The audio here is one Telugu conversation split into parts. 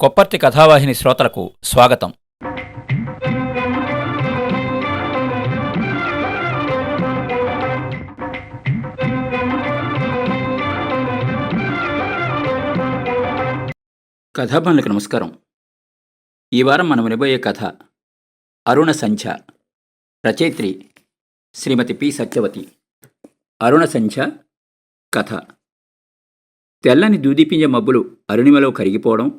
కొప్పర్తి కథావాహిని శ్రోతలకు స్వాగతం. కథాభిమానులకు నమస్కారం. ఈ వారం మనం వినబోయే కథ అరుణ సంధ్య. రచయిత్రి శ్రీమతి పి సత్యవతి. అరుణ సంధ్య కథ. తెల్లని దూదీపింజ మబ్బులు అరుణిమలో కరిగిపోవడం,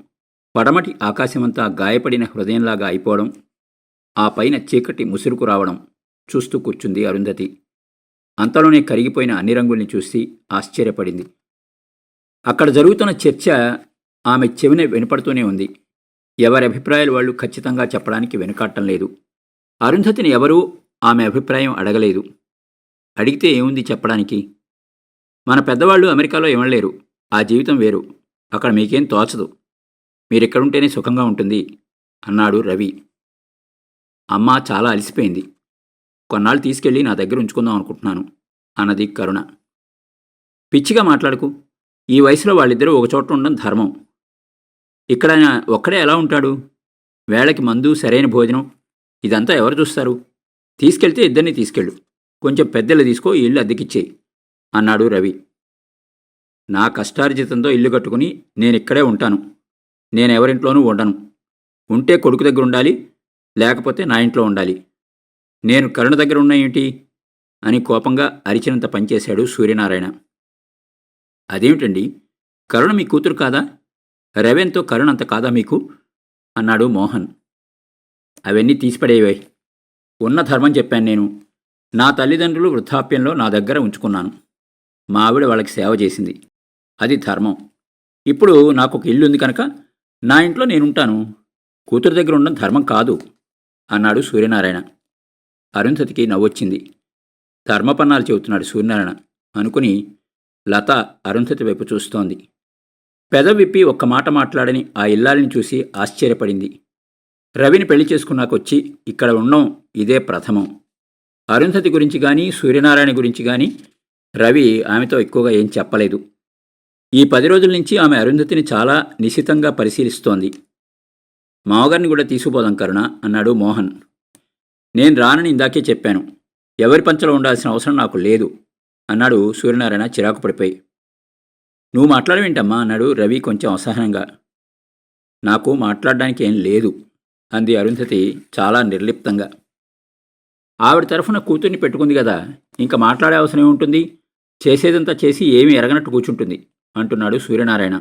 పడమటి ఆకాశమంతా గాయపడిన హృదయంలాగా అయిపోవడం, ఆ పైన చీకటి ముసురుకు రావడం చూస్తూ కూర్చుంది అరుంధతి. అంతలోనే కరిగిపోయిన అన్ని రంగుల్ని చూసి ఆశ్చర్యపడింది. అక్కడ జరుగుతున్న చర్చ ఆమె చెవిన వినపడుతూనే ఉంది. ఎవరి అభిప్రాయాలు వాళ్ళు ఖచ్చితంగా చెప్పడానికి వెనుకాడటం లేదు. అరుంధతిని ఎవరూ ఆమె అభిప్రాయం అడగలేదు. అడిగితే ఏముంది చెప్పడానికి? మన పెద్దవాళ్ళు అమెరికాలో ఏమనలేరు, ఆ జీవితం వేరు, అక్కడ మీకేం తోచదు, మీరెక్కడుంటేనే సుఖంగా ఉంటుంది అన్నాడు రవి. అమ్మ చాలా అలసిపోయింది, కొన్నాళ్ళు తీసుకెళ్ళి నా దగ్గర ఉంచుకుందాం అనుకుంటున్నాను అన్నది కరుణ. పిచ్చిగా మాట్లాడుకు, ఈ వయసులో వాళ్ళిద్దరూ ఒకచోట ఉండడం ధర్మం. ఇక్కడ ఆయన ఒక్కడే ఎలా ఉంటాడు? వేళకి మందు, సరైన భోజనం, ఇదంతా ఎవరు చూస్తారు? తీసుకెళ్తే ఇద్దరిని తీసుకెళ్ళు, కొంచెం పెద్దలు తీసుకో, ఈ ఇల్లు అద్దెకిచ్చేయి అన్నాడు రవి. నా కష్టార్జితంతో ఇల్లు కట్టుకుని నేనిక్కడే ఉంటాను, నేనెవరింట్లోనూ ఉండను. ఉంటే కొడుకు దగ్గర ఉండాలి, లేకపోతే నా ఇంట్లో ఉండాలి. నేను కరుణ దగ్గర ఉన్నా ఏంటి అని కోపంగా అరిచినంత పనిచేశాడు సూర్యనారాయణ. అదేమిటండి, కరుణ మీ కూతురు కాదా? రవెంతో కరుణ అంత కాదా మీకు అన్నాడు మోహన్. అవన్నీ తీసిపడేవే, ఉన్న ధర్మం చెప్పాను నేను. నా తల్లిదండ్రులు వృద్ధాప్యంలో నా దగ్గర ఉంచుకున్నాను. మా ఆవిడ వాళ్ళకి సేవ చేసింది, అది ధర్మం. ఇప్పుడు నాకు ఒక ఇల్లు ఉంది కనుక నా ఇంట్లో నేనుంటాను, కూతురు దగ్గర ఉండడం ధర్మం కాదు అన్నాడు సూర్యనారాయణ. అరుంధతికి నవ్వొచ్చింది. ధర్మపన్నాలు చెబుతున్నాడు సూర్యనారాయణ అనుకుని లత అరుంధతి వైపు చూస్తోంది. పెదవిప్పి ఒక్క మాట మాట్లాడని ఆ ఇల్లాలిని చూసి ఆశ్చర్యపడింది. రవిని పెళ్లి చేసుకున్నాకొచ్చి ఇక్కడ ఉండడం ఇదే ప్రథమం. అరుంధతి గురించి కానీ సూర్యనారాయణ గురించి కానీ రవి ఆమెతో ఎక్కువగా ఏం చెప్పలేదు. ఈ 10 రోజుల నుంచి ఆమె అరుంధతిని చాలా నిశితంగా పరిశీలిస్తోంది. మావగారిని కూడా తీసుకుపోదాం కరుణ అన్నాడు మోహన్. నేను రానని ఇందాకే చెప్పాను, ఎవరి పంచలో ఉండాల్సిన అవసరం నాకు లేదు అన్నాడు సూర్యనారాయణ చిరాకు పడిపోయి. నువ్వు మాట్లాడవేంటమ్మా అన్నాడు రవి కొంచెం అసహనంగా. నాకు మాట్లాడడానికి ఏం లేదు అంది అరుంధతి చాలా నిర్లిప్తంగా. ఆవిడ తరఫున కూతుర్ని పెట్టుకుంది కదా, ఇంకా మాట్లాడే అవసరం ఏముంటుంది? చేసేదంతా చేసి ఏమీ ఎరగనట్టు కూర్చుంటుంది అంటున్నాడు సూర్యనారాయణ.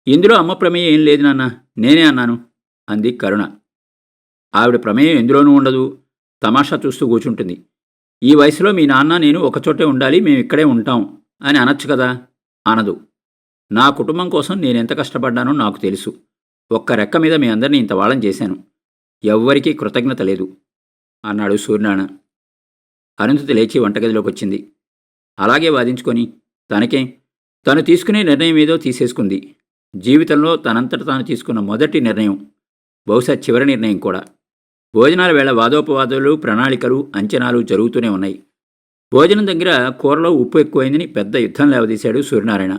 ఇందులో అమ్మ ప్రమేయం ఏం లేదు నాన్న, నేనే అన్నాను అంది కరుణ. ఆవిడ ప్రమేయం ఎందులోనూ ఉండదు, తమాషా చూస్తూ కూర్చుంటుంది. ఈ వయసులో మీ నాన్న నేను ఒకచోటే ఉండాలి, మేము ఇక్కడే ఉంటాం అని అనొచ్చు కదా, అనదు. నా కుటుంబం కోసం నేనెంత కష్టపడ్డానో నాకు తెలుసు. ఒక్క రెక్క మీద మీ అందరినీ ఇంత వాళ్ళం చేశాను, ఎవ్వరికీ కృతజ్ఞత లేదు అన్నాడు సూర్యనారాయణ. అరుంధతి లేచి వంటగదిలోకి వచ్చింది. అలాగే వాదించుకొని తనకేం, తను తీసుకునే నిర్ణయం ఏదో తీసేసుకుంది. జీవితంలో తనంతట తాను తీసుకున్న మొదటి నిర్ణయం, బహుశా చివరి నిర్ణయం కూడా. భోజనాల వేళ వాదోపవాదాలు, ప్రణాళికలు, అంచనాలు జరుగుతూనే ఉన్నాయి. భోజనం దగ్గర కూరలో ఉప్పు ఎక్కువైందని పెద్ద యుద్ధం లేవదీశాడు సూర్యనారాయణ.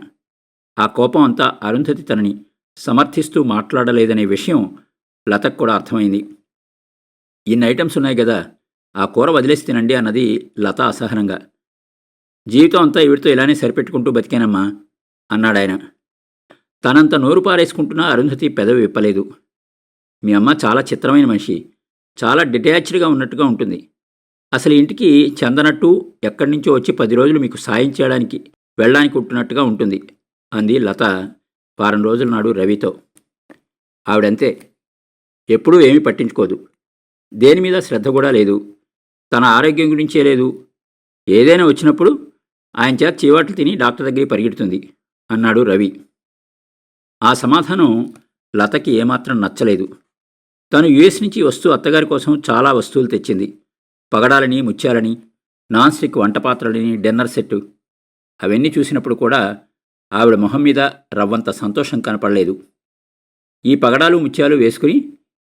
ఆ కోపం అంతా అరుంధతి తనని సమర్థిస్తూ మాట్లాడలేదనే విషయం లతకు కూడా అర్థమైంది. ఇన్ని ఐటమ్స్ ఉన్నాయి కదా, ఆ కూర వదిలేసి తినండి అన్నది లత అసహనంగా. జీవితం అంతా ఈవిడితో ఇలానే సరిపెట్టుకుంటూ బతికానమ్మా అన్నాడాయన. తనంత నోరు పారేసుకుంటున్నా అరుంధతి పెదవి విప్పలేదు. మీ అమ్మ చాలా చిత్రమైన మనిషి, చాలా డిటాచ్డ్గా ఉన్నట్టుగా ఉంటుంది. అసలు ఇంటికి చెందనట్టు ఎక్కడి నుంచో వచ్చి 10 రోజులు మీకు సాయం చేయడానికి వెళ్ళడానికి ఉంటున్నట్టుగా ఉంటుంది అంది లత వారం రోజుల నాడు రవితో. ఆవిడంతే, ఎప్పుడూ ఏమీ పట్టించుకోదు, దేని మీద శ్రద్ధ కూడా లేదు, తన ఆరోగ్యం గురించే లేదు. ఏదైనా వచ్చినప్పుడు ఆయన చేత చీవాట్లు తిని డాక్టర్ దగ్గరికి పరిగెడుతుంది అన్నాడు రవి. ఆ సమాధానం లతకి ఏమాత్రం నచ్చలేదు. తను యుఎస్ నుంచి వస్తూ అత్తగారి కోసం చాలా వస్తువులు తెచ్చింది. పగడాలని, ముత్యాలని, నాన్ స్టిక్ వంటపాత్రలని, డిన్నర్ సెట్టు. అవన్నీ చూసినప్పుడు కూడా ఆవిడ మొహం మీద రవ్వంత సంతోషం కనపడలేదు. ఈ పగడాలు, ముత్యాలు వేసుకుని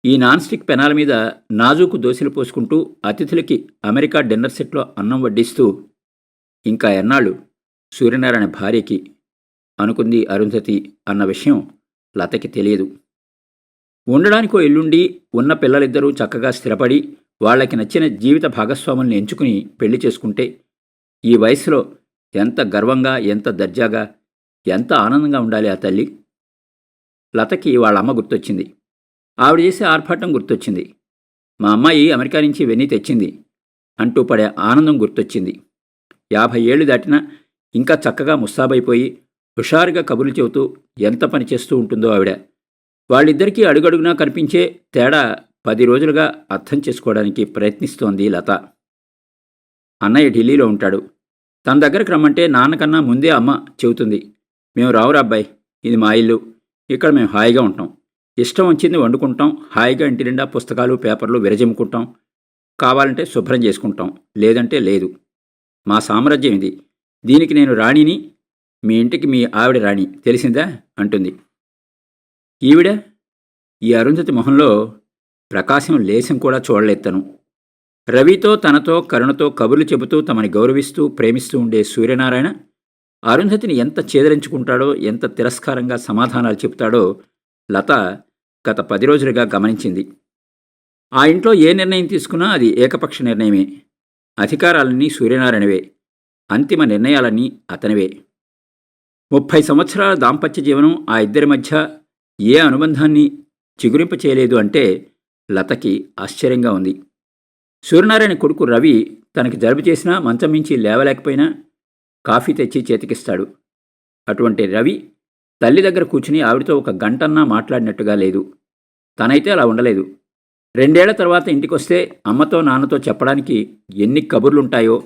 ఈ నాన్ స్టిక్ పెనాల మీద నాజూకు దోశలు పోసుకుంటూ అతిథులకి అమెరికా డిన్నర్ సెట్లో అన్నం వడ్డిస్తూ ఇంకా ఎన్నాళ్ళు సూర్యనారాయణ భార్యకి అనుకుంది అరుంధతి అన్న విషయం లతకి తెలియదు. ఉండడానికో ఇల్లుండి ఉన్న పిల్లలిద్దరూ చక్కగా స్థిరపడి వాళ్ళకి నచ్చిన జీవిత భాగస్వాముల్ని ఎంచుకుని పెళ్లి చేసుకుంటే ఈ వయసులో ఎంత గర్వంగా, ఎంత దర్జాగా, ఎంత ఆనందంగా ఉండాలి ఆ తల్లి. లతకి వాళ్ళమ్మ గుర్తొచ్చింది. ఆవిడ చేసే ఆర్భాటం గుర్తొచ్చింది. మా అమ్మాయి అమెరికా నుంచి ఇవన్నీ తెచ్చింది అంటూ పడే ఆనందం గుర్తొచ్చింది. 50 ఏళ్లు దాటినా ఇంకా చక్కగా ముస్తాబైపోయి హుషారుగా కబుర్లు చెబుతూ ఎంత పని చేస్తూ ఉంటుందో ఆవిడ. వాళ్ళిద్దరికీ అడుగడుగునా కనిపించే తేడా 10 రోజులుగా అర్థం చేసుకోవడానికి ప్రయత్నిస్తోంది లత. అన్నయ్య ఢిల్లీలో ఉంటాడు. తన దగ్గరకు రమ్మంటే నాన్నకన్నా ముందే అమ్మ చెబుతుంది, మేము రావురా అబ్బాయి, ఇది మా ఇల్లు, ఇక్కడ మేము హాయిగా ఉంటాం, ఇష్టం వచ్చింది వండుకుంటాం, హాయిగా ఇంటి నిండా పుస్తకాలు పేపర్లు విరజిమ్ముకుంటాం, కావాలంటే శుభ్రం చేసుకుంటాం, లేదంటే లేదు, మా సామ్రాజ్యం ఇది, దీనికి నేను రాణిని, మీ ఇంటికి మీ ఆవిడ రాణి, తెలిసిందా అంటుంది. ఈవిడ ఈ అరుంధతి మొహంలో ప్రకాశం లేశం కూడా చూడలేత్తను. రవితో తనతో కరుణతో కబుర్లు చెబుతూ తమని గౌరవిస్తూ ప్రేమిస్తూ ఉండే సూర్యనారాయణ అరుంధతిని ఎంత చేదరించుకుంటాడో, ఎంత తిరస్కారంగా సమాధానాలు చెబుతాడో లత గత 10 రోజులుగా గమనించింది. ఆ ఇంట్లో ఏ నిర్ణయం తీసుకున్నా అది ఏకపక్ష నిర్ణయమే. అధికారాలన్నీ సూర్యనారాయణవే, అంతిమ నిర్ణయాలన్నీ అతనివే. 30 సంవత్సరాల దాంపత్య జీవనం ఆ ఇద్దరి మధ్య ఏ అనుబంధాన్ని చిగురింప చేయలేదు అంటే లతకి ఆశ్చర్యంగా ఉంది. సూర్యనారాయణ కొడుకు రవి తనకి జలుబు చేసినా మంచం మించి లేవలేకపోయినా కాఫీ తెచ్చి చేతికిస్తాడు. అటువంటి రవి తల్లి దగ్గర కూర్చుని ఆవిడతో ఒక గంటన్నా మాట్లాడినట్టుగా లేదు. తనైతే అలా ఉండలేదు. 2 ఏళ్ల తర్వాత ఇంటికొస్తే అమ్మతో నాన్నతో చెప్పడానికి ఎన్ని కబుర్లుంటాయో,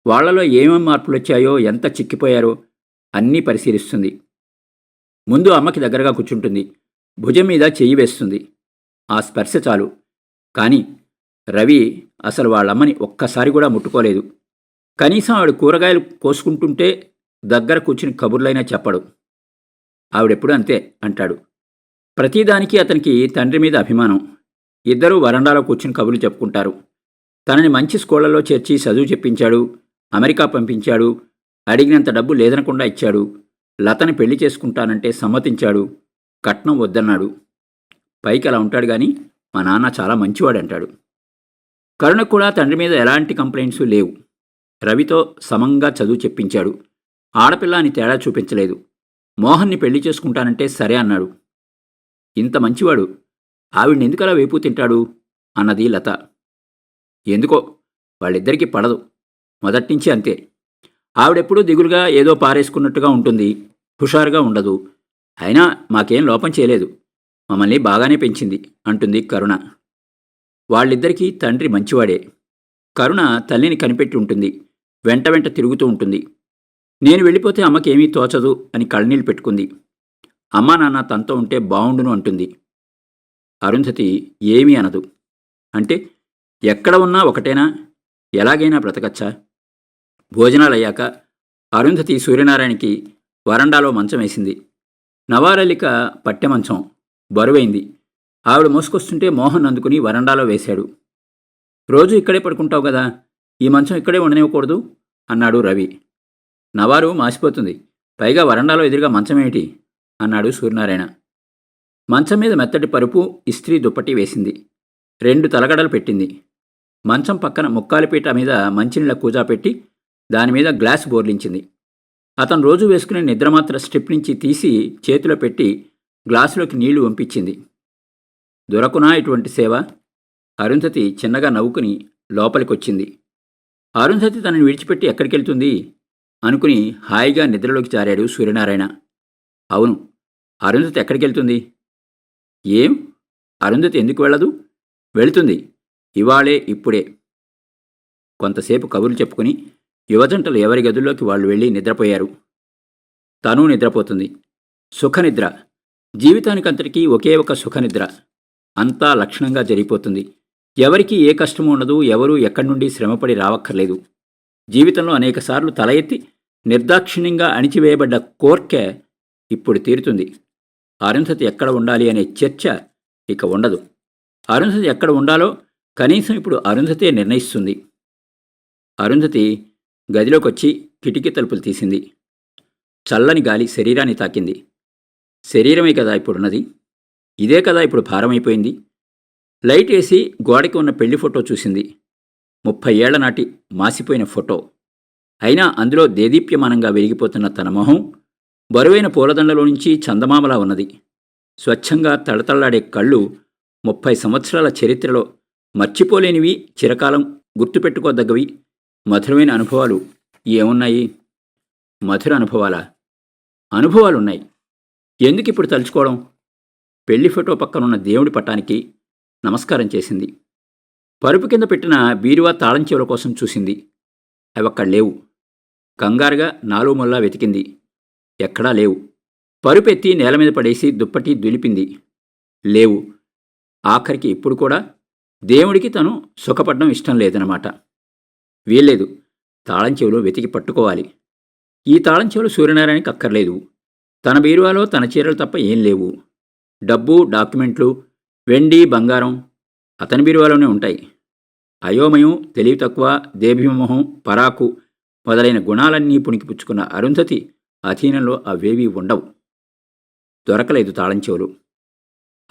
వాళ్లలో ఏమేం మార్పులొచ్చాయో, ఎంత చిక్కిపోయారో అన్నీ పరిశీలిస్తుంది. ముందు అమ్మకి దగ్గరగా కూర్చుంటుంది. భుజం మీద చెయ్యి వేస్తుంది. ఆ స్పర్శ చాలు. కానీ రవి అసలు వాళ్ళమ్మని ఒక్కసారి కూడా ముట్టుకోలేదు. కనీసం ఆవిడ కూరగాయలు కోసుకుంటుంటే దగ్గర కూర్చుని కబుర్లైనా చెప్పడు. ఆవిడెప్పుడు అంతే అంటాడు. ప్రతిదానికి అతనికి తండ్రి మీద అభిమానం. ఇద్దరూ వరండాలో కూర్చుని కబుర్లు చెప్పుకుంటారు. తనని మంచి స్కూళ్లలో చేర్చి చదువు చెప్పించాడు, అమెరికా పంపించాడు, అడిగినంత డబ్బు లేదనకుండా ఇచ్చాడు, లతని పెళ్లి చేసుకుంటానంటే సమ్మతించాడు, కట్నం వద్దన్నాడు. పైకి అలా ఉంటాడు కానీ మా నాన్న చాలా మంచివాడంటాడు. కరుణకు కూడా తండ్రి మీద ఎలాంటి కంప్లైంట్స్ లేవు. రవితో సమంగా చదువు చెప్పించాడు. ఆడపిల్ల అని తేడా చూపించలేదు. మోహన్ని పెళ్లి చేసుకుంటానంటే సరే అన్నాడు. ఇంత మంచివాడు ఆవిడ్ని ఎందుకలా వేపు తింటాడు అన్నది లత. ఎందుకో వాళ్ళిద్దరికీ పడదు. మొదట్నుంచి అంతే. ఆవిడెప్పుడూ దిగులుగా ఏదో పారేసుకున్నట్టుగా ఉంటుంది, హుషారుగా ఉండదు. అయినా మాకేం లోపం చేయలేదు, మమ్మల్ని బాగానే పెంచింది అంటుంది కరుణ. వాళ్ళిద్దరికీ తండ్రి మంచివాడే. కరుణ తల్లిని కనిపెట్టి ఉంటుంది, వెంట వెంట తిరుగుతూ ఉంటుంది. నేను వెళ్ళిపోతే అమ్మకేమీ తోచదు అని కళ్ళనీళ్ళు పెట్టుకుంది. అమ్మా నాన్న తనతో ఉంటే బావుండును అంటుంది. అరుంధతి ఏమీ అనదు. అంటే ఎక్కడ ఉన్నా ఒకటేనా, ఎలాగైనా బ్రతకచ్చా? భోజనాలయ్యాక అరుంధతి సూర్యనారాయణకి వరండాలో మంచం వేసింది. నవారలిక పట్టె మంచం బరువైంది. ఆవిడ మోసుకొస్తుంటే మోహన్ అందుకుని వరండాలో వేశాడు. రోజు ఇక్కడే పడుకుంటావు కదా, ఈ మంచం ఇక్కడే ఉండనివ్వకూడదు అన్నాడు రవి. నవారు మాసిపోతుంది, పైగా వరండాలో ఎదురుగా మంచమేమిటి అన్నాడు సూర్యనారాయణ. మంచం మీద మెత్తటి పరుపు, ఇస్త్రీ దుప్పటి వేసింది. 2 తలగడలు పెట్టింది. మంచం పక్కన ముక్కాలిపీట మీద మంచినీళ్ళ కూజా పెట్టి దానిమీద గ్లాస్ బోర్లించింది. అతను రోజు వేసుకునే నిద్రమాత్ర స్ట్రిప్ నుంచి తీసి చేతిలో పెట్టి గ్లాసులోకి నీళ్లు వంపించింది. దొరకునా ఇటువంటి సేవ? అరుంధతి చిన్నగా నవ్వుకుని లోపలికొచ్చింది. అరుంధతి తనని విడిచిపెట్టి ఎక్కడికెళ్తుంది అనుకుని హాయిగా నిద్రలోకి జారాడు సూర్యనారాయణ. అవును, అరుంధతి ఎక్కడికెళ్తుంది? ఏం, అరుంధతి ఎందుకు వెళ్ళదు? వెళుతుంది, ఇవాళే ఇప్పుడే. కొంతసేపు కబుర్లు చెప్పుకుని యువజంటలు ఎవరి గదుల్లోకి వాళ్ళు వెళ్ళి నిద్రపోయారు. తనూ నిద్రపోతుంది. సుఖనిద్ర. జీవితానికంతటికీ ఒకే ఒక సుఖనిద్ర. అంతా లక్షణంగా జరిగిపోతుంది. ఎవరికీ ఏ కష్టమూ ఉండదు. ఎవరూ ఎక్కడి నుండి శ్రమపడి రావక్కర్లేదు. జీవితంలో అనేకసార్లు తల ఎత్తి నిర్దాక్షిణ్యంగా అణిచివేయబడ్డ కోర్కె ఇప్పుడు తీరుతుంది. అరుంధతి ఎక్కడ ఉండాలి అనే చర్చ ఇక ఉండదు. అరుంధతి ఎక్కడ ఉండాలో కనీసం ఇప్పుడు అరుంధతే నిర్ణయిస్తుంది. అరుంధతి గదిలోకొచ్చి కిటికీ తలుపులు తీసింది. చల్లని గాలి శరీరాన్ని తాకింది. శరీరమే కదా ఇప్పుడున్నది. ఇదే కదా ఇప్పుడు భారమైపోయింది. లైట్ వేసి గోడకి ఉన్న పెళ్లి ఫోటో చూసింది. 30 ఏళ్ల నాటి మాసిపోయిన ఫోటో. అయినా అందులో దేదీప్యమానంగా వెలిగిపోతున్న తన మొహం బరువైన పూలదండలో నుంచి చందమామలా ఉన్నది. స్వచ్ఛంగా తళతళ్లాడే కళ్ళు 30 సంవత్సరాల చరిత్రలో మర్చిపోలేనివి, చిరకాలం గుర్తుపెట్టుకోదగ్గవి, మధురమైన అనుభవాలు ఏమున్నాయి? మధుర అనుభవాలా? అనుభవాలున్నాయి. ఎందుకిప్పుడు తలుచుకోవడం? పెళ్లి ఫోటో పక్కనున్న దేవుడి పటానికి నమస్కారం చేసింది. పరుపు కింద పెట్టిన బీరువా తాళం చెవుల కోసం చూసింది. అవక్కడ లేవు. కంగారుగా నాలుగు మూలలా వెతికింది. ఎక్కడా లేవు. పరుపెత్తి నేల మీద పడేసి దుప్పటి దులిపింది. లేవు. ఆఖరికి ఇప్పుడు కూడా దేవుడికి తను సుఖపడడం ఇష్టం లేదన్నమాట. వీల్లేదు. తాళం చెవులు వెతికి పట్టుకోవాలి. ఈ తాళం చెవులు సూర్యనారాయణకి అక్కర్లేదు. తన బీరువాలో తన చీరలు తప్ప ఏం లేవు. డబ్బు, డాక్యుమెంట్లు, వెండి, బంగారం అతని బీరువాలోనే ఉంటాయి. అయోమయం, తెలివి తక్కువ, దేభిమోహం, పరాకు మొదలైన గుణాలన్నీ పుణికిపుచ్చుకున్న అరుంధతి అధీనంలో అవేవీ ఉండవు. దొరకలేదు తాళం చెవులు.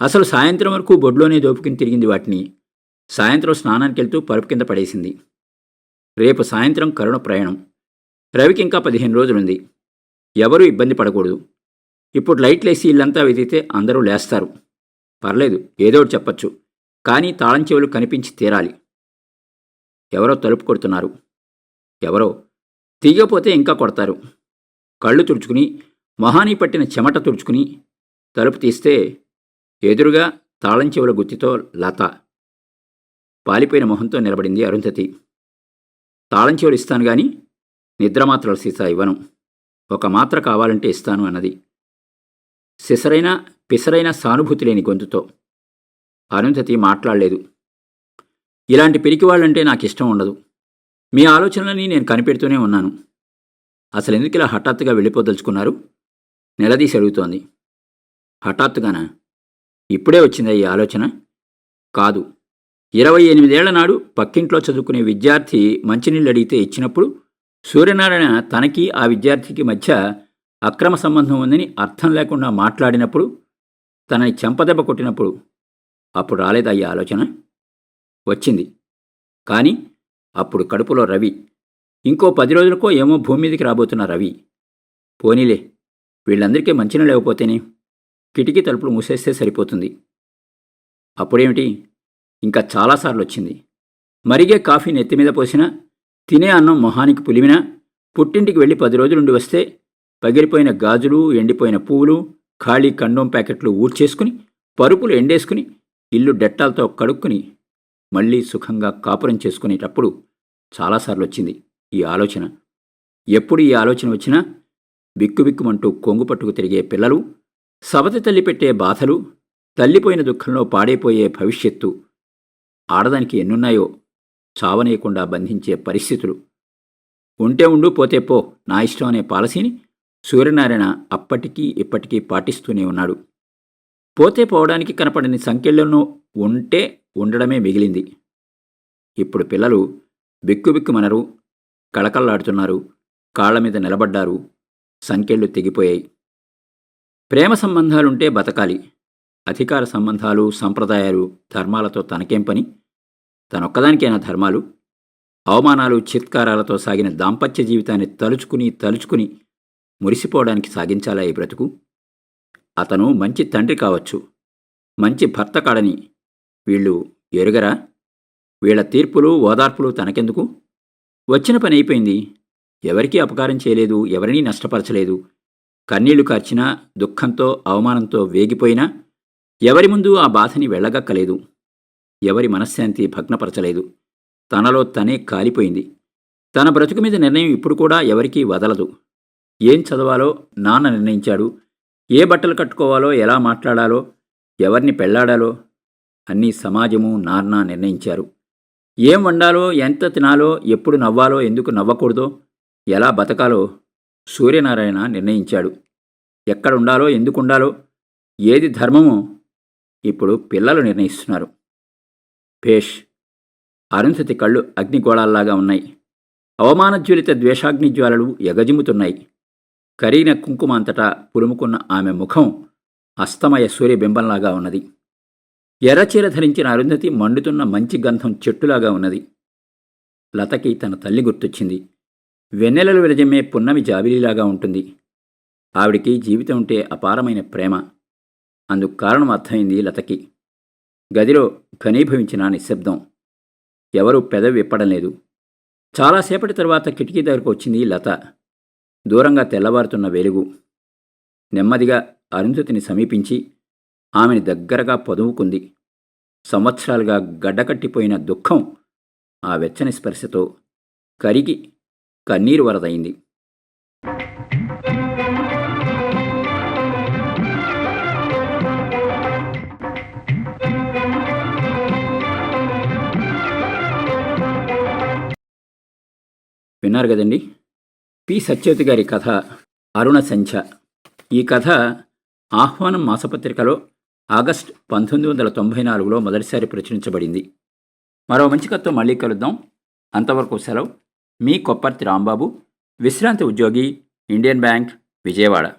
అసలు సాయంత్రం వరకు బొడ్లోనే దోపుకుని తిరిగింది వాటిని. సాయంత్రం స్నానానికి వెళ్తూ పరుపు కింద పడేసింది. రేపు సాయంత్రం కరుణ ప్రయాణం. రవికి ఇంకా 15 రోజులుంది. ఎవరూ ఇబ్బంది పడకూడదు. ఇప్పుడు లైట్లేసి ఇల్లంతా వెతికితే అందరూ లేస్తారు. పర్లేదు, ఏదోటి చెప్పచ్చు. కానీ తాళం చెవులు కనిపించి తీరాలి. ఎవరో తలుపు కొడుతున్నారు. ఎవరో తీయకపోతే ఇంకా కొడతారు. కళ్ళు తుడుచుకుని, మొహాని పట్టిన చెమట తుడుచుకుని తలుపు తీస్తే ఎదురుగా తాళం చెవుల గుత్తితో లత. పాలిపోయిన మొహంతో నిలబడింది అరుంధతి. తాళం చెవులు ఇస్తాను గాని నిద్రమాత్రల సీసా ఇవ్వను. ఒక మాత్ర కావాలంటే ఇస్తాను అన్నది. సిసరైన పిసరైన సానుభూతి లేని గొంతుతో. అరుంధతి మాట్లాడలేదు. ఇలాంటి పిరికివాళ్ళంటే నాకిష్టం ఉండదు. మీ ఆలోచనలని నేను కనిపెడుతూనే ఉన్నాను. అసలెందుకు ఇలా హఠాత్తుగా వెళ్ళిపోదలుచుకున్నారు? నిలదీసి అడుగుతోంది. హఠాత్తుగానా? ఇప్పుడే వచ్చిందా ఈ ఆలోచన? కాదు. 28 ఏళ్ల నాడు పక్కింట్లో చదువుకునే విద్యార్థి మంచినీళ్ళు అడిగితే ఇచ్చినప్పుడు సూర్యనారాయణ తనకి ఆ విద్యార్థికి మధ్య అక్రమ సంబంధం ఉందని అర్థం లేకుండా మాట్లాడినప్పుడు, తనని చెంపదెబ్బ కొట్టినప్పుడు అప్పుడు రాలేదా ఈ ఆలోచన? వచ్చింది. కానీ అప్పుడు కడుపులో రవి. ఇంకో 10 రోజులకో ఏమో భూమి మీదకి రాబోతున్న రవి. పోనీలే, వీళ్ళందరికీ మంచినీళ్ళు లేకపోతేనే కిటికీ తలుపులు మూసేస్తే సరిపోతుంది. అప్పుడేమిటి, ఇంకా చాలాసార్లు వచ్చింది. మరిగే కాఫీ నెత్తిమీద పోసినా, తినే అన్నం మొహానికి పులిమినా, పుట్టింటికి వెళ్ళి 10 రోజులుండి వస్తే పగిలిపోయిన గాజులు, ఎండిపోయిన పువ్వులు, ఖాళీ కండోం ప్యాకెట్లు ఊడ్చేసుకుని, పరుపులు ఎండేసుకుని, ఇల్లు డెట్టాలతో కడుక్కుని మళ్ళీ సుఖంగా కాపురం చేసుకునేటప్పుడు చాలాసార్లు వచ్చింది ఈ ఆలోచన. ఎప్పుడు ఈ ఆలోచన వచ్చినా బిక్కుబిక్కుమంటూ కొంగు పట్టుకు తిరిగే పిల్లలు, సవతి తల్లి పెట్టే బాధలు, తల్లిపోయిన దుఃఖంలో పాడైపోయే భవిష్యత్తు, ఆడదానికి ఎన్నున్నాయో చావనేయకుండా బంధించే పరిస్థితులు. ఉంటే ఉండు, పోతే పో, నా ఇష్టం అనే పాలసీని సూర్యనారాయణ అప్పటికీ ఇప్పటికీ పాటిస్తూనే ఉన్నాడు. పోతే పోవడానికి కనపడని సంఖ్యలను ఉంటే ఉండడమే మిగిలింది. ఇప్పుడు పిల్లలు బిక్కుబిక్కుమనరు, కళకళలాడుతున్నారు, కాళ్ల మీద నిలబడ్డారు, సంఖ్యలు తెగిపోయాయి. ప్రేమ సంబంధాలుంటే బతకాలి. అధికార సంబంధాలు, సంప్రదాయాలు, ధర్మాలతో తనకేం పని? తనొక్కదానికైనా ధర్మాలు? అవమానాలు, చిత్కారాలతో సాగిన దాంపత్య జీవితాన్ని తలుచుకుని మురిసిపోవడానికి సాగించాలా ఈ బ్రతుకు? అతను మంచి తండ్రి కావచ్చు, మంచి భర్త కాడని వీళ్ళు ఎరుగరా? వీళ్ల తీర్పులు, ఓదార్పులు తనకెందుకు? వచ్చిన పని అయిపోయింది. ఎవరికీ అపకారం చేయలేదు, ఎవరినీ నష్టపరచలేదు. కన్నీళ్లు కార్చినా, దుఃఖంతో అవమానంతో వేగిపోయినా ఎవరి ముందు ఆ బాధని వెళ్ళగక్కలేదు. ఎవరి మనశ్శాంతి భగ్నపరచలేదు. తనలో తనే కాలిపోయింది. తన బ్రతుకు మీద నిర్ణయం ఇప్పుడు కూడా ఎవరికీ వదలదు. ఏం చదవాలో నాన్న నిర్ణయించాడు. ఏ బట్టలు కట్టుకోవాలో, ఎలా మాట్లాడాలో, ఎవరిని పెళ్లాడాలో అన్నీ సమాజము, నాన్న నిర్ణయించారు. ఏం వండాలో, ఎంత తినాలో, ఎప్పుడు నవ్వాలో, ఎందుకు నవ్వకూడదో, ఎలా బతకాలో సూర్యనారాయణ నిర్ణయించాడు. ఎక్కడుండాలో, ఎందుకుండాలో, ఏది ధర్మమో ఇప్పుడు పిల్లలు నిర్ణయిస్తున్నారు. భేష్. అరుంధతి కళ్ళు అగ్నిగోళాల్లాగా ఉన్నాయి. అవమానజ్వలిత ద్వేషాగ్నిజ్వాలలు ఎగజిమ్ముతున్నాయి. కరీన కుంకుమ అంతటా పులుముకున్న ఆమె ముఖం అస్తమయ సూర్యబింబంలాగా ఉన్నది. ఎర్రచీర ధరించిన అరుంధతి మండుతున్న మంచి గంధం చెట్టులాగా ఉన్నది. లతకి తన తల్లి గుర్తొచ్చింది. వెన్నెలలు విరజమ్మే పున్నమి జాబిలిలాగా ఉంటుంది. ఆవిడికి జీవితం ఉంటే అపారమైన ప్రేమ. అందుకు కారణం అర్థమైంది లతకి. గదిలో ఘనీభవించిన నిశ్శబ్దం. ఎవరూ పెదవి విప్పడం లేదు. చాలాసేపటి తరువాత కిటికీ దగ్గరకు వచ్చింది లత. దూరంగా తెల్లవారుతున్న వెలుగు. నెమ్మదిగా అరుంధతిని సమీపించి ఆమెని దగ్గరగా పొదువుకుంది. సంవత్సరాలుగా గడ్డకట్టిపోయిన దుఃఖం ఆ వెచ్చని స్పర్శతో కరిగి కన్నీరు వరదయింది. విన్నారు కదండి, పి సత్యవతి గారి కథ అరుణ సంధ్య. ఈ కథ ఆహ్వానం మాసపత్రికలో ఆగస్టు 1994లో మొదటిసారి ప్రచురించబడింది. మరో మంచి కథతో మళ్ళీ కలుద్దాం. అంతవరకు సెలవు. మీ కొప్పర్తి రాంబాబు, విశ్రాంతి ఉద్యోగి, ఇండియన్ బ్యాంక్, విజయవాడ.